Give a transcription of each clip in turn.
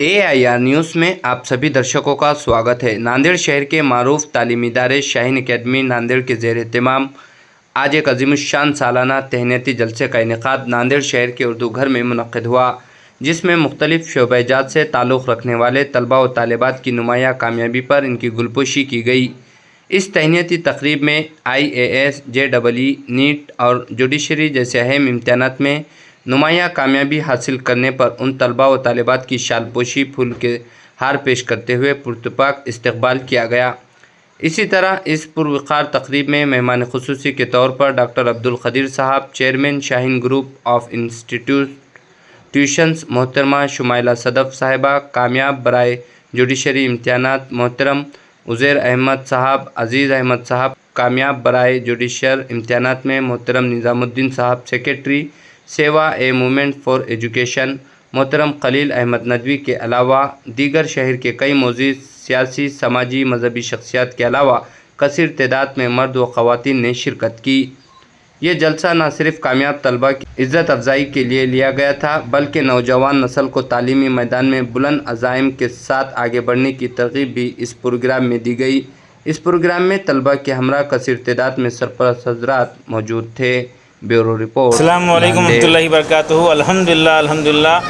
AIR news में आप सभी दर्शकों का स्वागत है। नांदेड़ शहर के मारूफ तालीमी इदारे शाहीन अकेडमी नांदेड़ के ज़ेर एहतमाम आज एक अज़ीमुश्शान सालाना तहनीती जलसे का इनेकाद नांदेड़ शहर के उर्दू घर में मुनक़्क़िद हुआ, जिसमें मुख्तलिफ़ शोबेजात से ताल्लुक़ रखने वाले तलबा व तालिबात की नुमाया कामयाबी पर इनकी गुलपोशी की गई। इस तहनीती तक़रीब में IAS, JEE, नीट और जुडिशरी जैसे अहम इम्तिहानात में नुमाया कामयाबी हासिल करने पर उन तलबा व तालिबात की शालपोशी फूल के हार पेश करते हुए पुरतपाक इस्तकबाल किया गया। इसी तरह इस पुरवक़ार तक़रीब में मेहमान ख़ुसूसी के तौर पर डॉक्टर अब्दुल क़दीर साहब, chairman Shaheen group of institutions मोहतरमा शुमाइला सदफ़ साहिबा, कामयाब बराए जुडिशरी इम्तिहानात मोहतरम उज़ैर अहमद साहब, अज़ीज़ अहमद साहब, कामयाब बराए जुडिशर इम्तिहानात में मोहतरम निज़ामुद्दीन साहब, सेक्रेटरी सेवा ए मूवमेंट फॉर एजुकेशन मोहतरम खलील अहमद नदवी के अलावा दीगर शहर के कई मौजूद सियासी, समाजी, मजहबी शख्सियात के अलावा कसीर तादाद में मर्द व ख़वातीन ने शिरकत की। ये जलसा न सिर्फ कामयाब तलबा की इज़्ज़त अफजाई के लिए लिया गया था, बल्कि नौजवान नस्ल को तालीमी मैदान में बुलंद अज़ाइम के साथ आगे बढ़ने की तरग़ीब भी इस प्रोग्राम में दी गई। इस प्रोग्राम में तलबा के हमरा कसीर तादाद में सरपरस्त हज़रात मौजूद थे। Bureau report. अस्सलाम वालेकुम रहमतुल्लाहि व बरकातुहू। अल्हम्दुलिल्लाह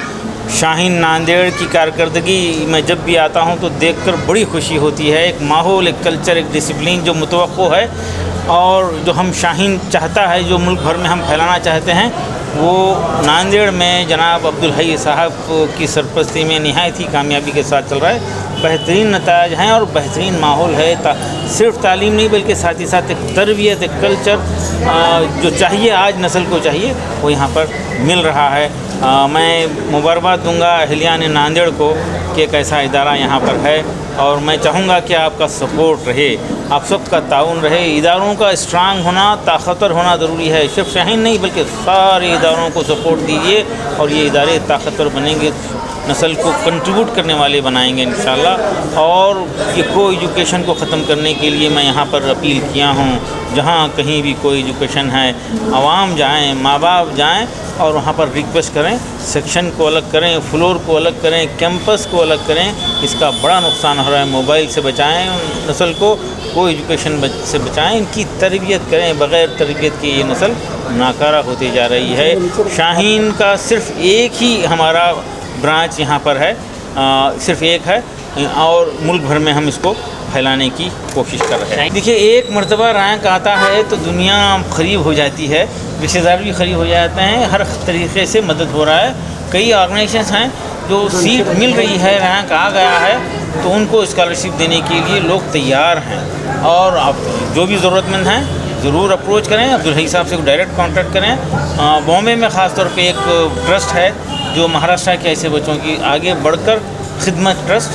शाहीन नांदेड़ की कारकर्दगी मैं जब भी आता हूं तो देखकर बड़ी खुशी होती है। एक माहौल, एक कल्चर, एक डिसिप्लिन जो मुतवक्को है और जो हम शाहीन चाहता है, जो मुल्क भर में हम फैलाना चाहते हैं, वो नांदेड़ में जनाब अब्दुल हई साहब की सरपरस्ती में निहायत ही कामयाबी के साथ चल रहा है। बेहतरीन नताज हैं और बेहतरीन माहौल है। सिर्फ तालीम नहीं बल्कि साथ ही साथ एक तरबियत, एक कल्चर जो चाहिए आज नस्ल को चाहिए वो यहाँ पर मिल रहा है। मैं मुबारकबाद दूंगा अहलियान नांदेड़ को कि एक ऐसा इदारा यहाँ पर है और मैं चाहूँगा कि आपका सपोर्ट रहे, आप सबका ताउन रहे। इदारों का स्ट्रांग होना, ताकतवर होना ज़रूरी है। सिर्फ शाहीन नहीं बल्कि सारे इदारों को सपोर्ट दीजिए और ये इदारे ताकतवर बनेंगे, नस्ल को कंट्रीब्यूट करने वाले बनाएंगे इंशाल्लाह। और ये को एजुकेशन को ख़त्म करने के लिए मैं यहाँ पर अपील किया हूँ, जहाँ कहीं भी कोई एजुकेशन है आवाम जाएँ, माँ बाप जाएँ और वहाँ पर रिक्वेस्ट करें, सेक्शन को अलग करें, फ्लोर को अलग करें, कैंपस को अलग करें। इसका बड़ा नुकसान हो रहा है। मोबाइल से बचाएं नस्ल को एजुकेशन से बचाएं, इनकी तरबियत करें। बग़ैर तरबियत की ये नस्ल नाकारा होती जा रही है। शाहीन का सिर्फ एक ही हमारा ब्रांच यहाँ पर है, सिर्फ एक है और मुल्क भर में हम इसको फैलाने की कोशिश कर रहे हैं। देखिए, एक मरतबा रैंक आता है तो दुनिया ख़रीब हो जाती है, रिश्तेदार भी ख़रीब हो जाते हैं, हर तरीक़े से मदद हो रहा है। कई ऑर्गेनाइजेशन हैं जो सीट मिल रही है, रैंक आ गया है तो उनको स्कॉलरशिप देने के लिए लोग तैयार हैं। और आप जो भी ज़रूरतमंद हैं ज़रूर अप्रोच करें, अब्दुल हई साहब से डायरेक्ट कांटेक्ट करें। बॉम्बे में ख़ास तौर पे एक ट्रस्ट है जो महाराष्ट्र के ऐसे बच्चों की आगे बढ़कर खिदमत ट्रस्ट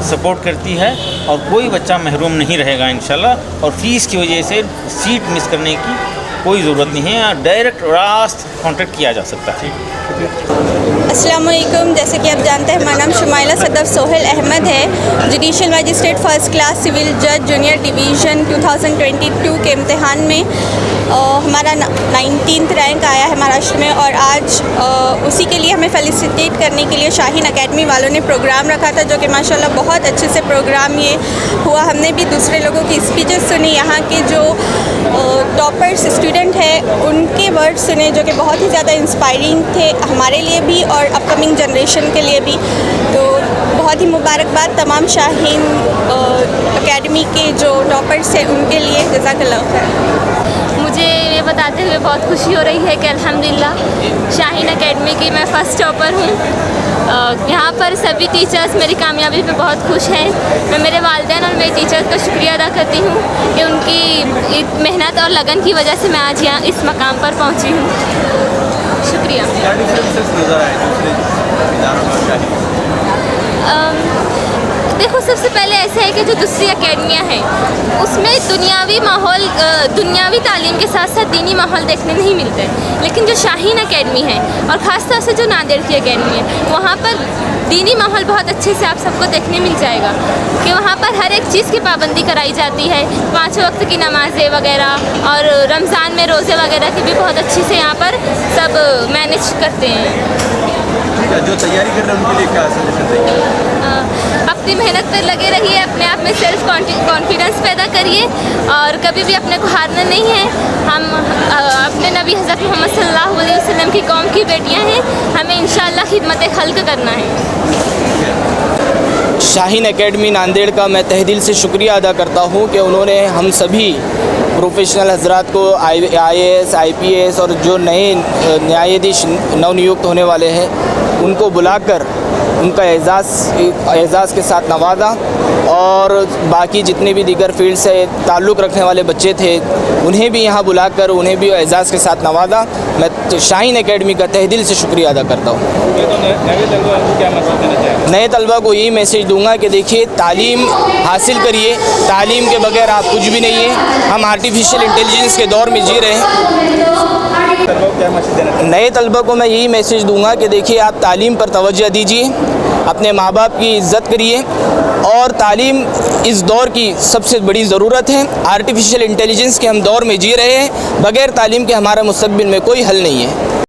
सपोर्ट करती है और कोई बच्चा महरूम नहीं रहेगा इंशाल्लाह। और फ़ीस की वजह से सीट मिस करने की कोई ज़रूरत नहीं है, डायरेक्ट रास्त कांटेक्ट किया जा सकता है। अस्सलाम वालेकुम। जैसे कि आप जानते हैं, हमारा नाम शुमाइला सदफ़ सोहेल अहमद है। Judicial magistrate first class civil जज जूनियर डिवीज़न 2022 के इम्तिहान में हमारा 19th रैंक आया है महाराष्ट्र में। और आज उसी के लिए हमें फेलिसिटेट करने के लिए शाहीन अकेडमी वालों ने प्रोग्राम रखा था, जो कि माशाल्लाह बहुत अच्छे से प्रोग्राम ये हुआ। हमने भी दूसरे लोगों की स्पीचेस सुनी, यहाँ के जो टॉपर्स स्टूडेंट हैं उनके वर्ड सुने, जो कि बहुत ही ज़्यादा इंस्पायरिंग थे हमारे लिए भी और अपकमिंग जनरेशन के लिए भी। तो बहुत ही मुबारकबाद तमाम शाहीन अकेडमी के जो टॉपर्स हैं उनके लिए। जज़ाकल्लाह खैर। मुझे ये बताते हुए बहुत खुशी हो रही है कि अल्हम्दुलिल्लाह शाहीन अकेडमी की मैं फ़र्स्ट टॉपर हूँ। यहाँ पर सभी टीचर्स मेरी कामयाबी पे बहुत खुश हैं। मैं मेरे वालिदैन और मेरे टीचर्स का शुक्रिया अदा करती हूँ कि उनकी मेहनत और लगन की वजह से मैं आज यहाँ इस मकाम पर पहुँची हूँ। शुक्रिया। देखो, सबसे पहले ऐसा है कि जो दूसरी अकेडमियाँ हैं उसमें दुनियावी तालीम के साथ साथ दीनी माहौल देखने नहीं मिलते, लेकिन जो शाहीन अकेडमी है और ख़ास तौर से जो नांदेड़ की अकेडमी है, वहाँ पर दीनी माहौल बहुत अच्छे से आप सबको देखने मिल जाएगा कि वहाँ पर हर एक चीज़ की पाबंदी कराई जाती है। 5 वक्त की नमाज़ें वगैरह और रमज़ान में रोज़े वगैरह की भी बहुत अच्छे से यहाँ पर सब मैनेज करते हैं। जो तैयारी कर रहे हैं उनके लिए क्या सजेशन देंगे? अपनी मेहनत पर लगे रहिए, अपने आप में सेल्फ कॉन्फिडेंस पैदा करिए और कभी भी अपने को हारना नहीं है। हम अपने नबी हज़रत मोहम्मद सल्लल्लाहु अलैहि वसल्लम की कौम की बेटियां हैं, हमें इंशाअल्लाह खिदमत खल्क करना है। शाहीन एकेडमी नांदेड़ का मैं तहे दिल से शुक्रिया अदा करता हूँ कि उन्होंने हम सभी प्रोफेशनल हजरात को IAS, IPS और जो नए न्यायाधीश नवनियुक्त होने वाले हैं उनको बुलाकर उनका एजाज़ के साथ नवाजा और बाकी जितने भी दीगर फील्ड से ताल्लुक़ रखने वाले बच्चे थे उन्हें भी यहाँ बुलाकर उन्हें भी एजाज़ के साथ नवाजा। मैं शाहीन एकेडमी का तहे दिल से शुक्रिया अदा करता हूँ। नए तलबा को यही मैसेज दूंगा कि देखिए, तालीम हासिल करिए, तालीम के बगैर आप कुछ भी नहीं है। हम आर्टिफिशियल इंटेलिजेंस के दौर में जी रहे हैं। नए तलबा को मैं यही मैसेज दूंगा कि देखिए, आप तालीम पर तवज्जो दीजिए, अपने माँ बाप की इज़्ज़त करिए और तालीम इस दौर की सबसे बड़ी ज़रूरत है। आर्टिफिशियल इंटेलिजेंस के हम दौर में जी रहे हैं, बग़ैर तालीम के हमारा मुस्तक़बिल में कोई हल नहीं है।